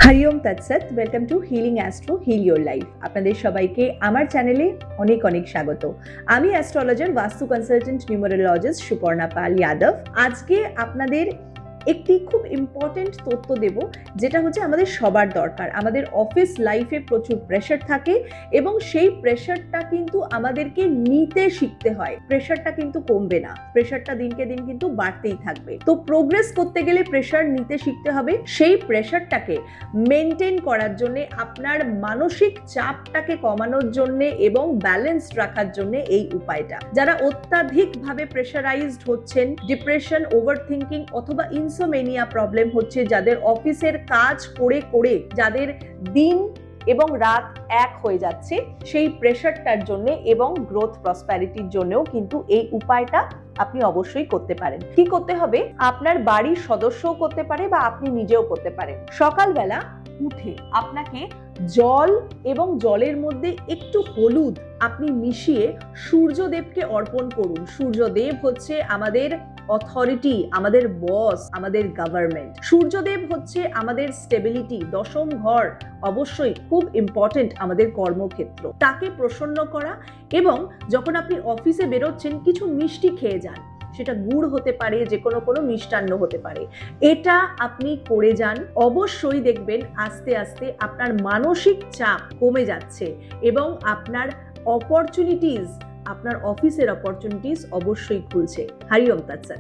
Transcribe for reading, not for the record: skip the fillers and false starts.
হরিওম তৎসৎ। Welcome to healing astro heal your life. আপনাদের সবাইকে আমার চ্যানেলে অনেক অনেক স্বাগত। আমি অ্যাস্ট্রোলজার, বাস্তু কনসালটেন্ট, নিউমারোলজিস্ট সুপর্ণা পাল যাদব। আজকে আপনাদের একটি খুব ইম্পর্টেন্ট তথ্য দেব, যেটা হচ্ছে আমাদের সবার দরকার। আমাদের অফিস লাইফে প্রচুর প্রেশার থাকে এবং সেই প্রেশারটা কিন্তু আমাদেরকে নিতে শিখতে হয়। প্রেশারটা কিন্তু কমবে না, প্রেশারটা দিনকে দিন কিন্তু বাড়তেই থাকবে। তো প্রোগ্রেস করতে গেলে প্রেশার নিতে শিখতে হবে। সেই প্রেশারটাকে মেনটেন করার জন্য, আপনার মানসিক চাপটাকে কমানোর জন্য এবং ব্যালেন্স রাখার জন্য এই উপায়টা। যারা অত্যাধিকভাবে প্রেশারাইজড হচ্ছেন, ডিপ্রেশন, ওভারথিংকিং অথবা ইনসোমেনিয়া প্রবলেম হচ্ছে, যাদের অফিসের কাজ করে করে যাদের দিন এবং রাত এক হয়ে যাচ্ছে, সেই প্রেশারটার জন্য এবং গ্রোথ প্রসপ্যারিটির জন্যও কিন্তু এই উপায়টা আপনি অবশ্যই করতে পারেন। কি করতে হবে? আপনার বাড়ির সদস্যও করতে পারে বা আপনি নিজেও করতে পারেন। সকালবেলা উঠে আপনাকে জল এবং জলের মধ্যে একটু হলুদ আপনি মিশিয়ে সূর্যদেবকে অর্পণ করুন। সূর্যদেব হচ্ছে আমাদের অথরিটি, আমাদের বস, আমাদের গভর্নমেন্ট। সূর্যদেব হচ্ছে আমাদের স্টেবিলিটি, দশম ঘর, অবশ্যই খুব ইম্পর্টেন্ট আমাদের কর্মক্ষেত্র। তাকে প্রসন্ন করা, এবং যখন আপনি অফিসে বেরোচ্ছেন কিছু মিষ্টি খেয়ে যান। সেটা গুড় হতে পারে, যে কোনো মিষ্টান্ন হতে পারে। এটা আপনি করে যান, অবশ্যই দেখবেন আস্তে আস্তে আপনার মানসিক চাপ কমে যাচ্ছে এবং আপনার অপরচুনিটিস, আপনার অফিসের অপরচুনিটিস অবশ্যই খুলছে। হরি ওম তৎসৎ।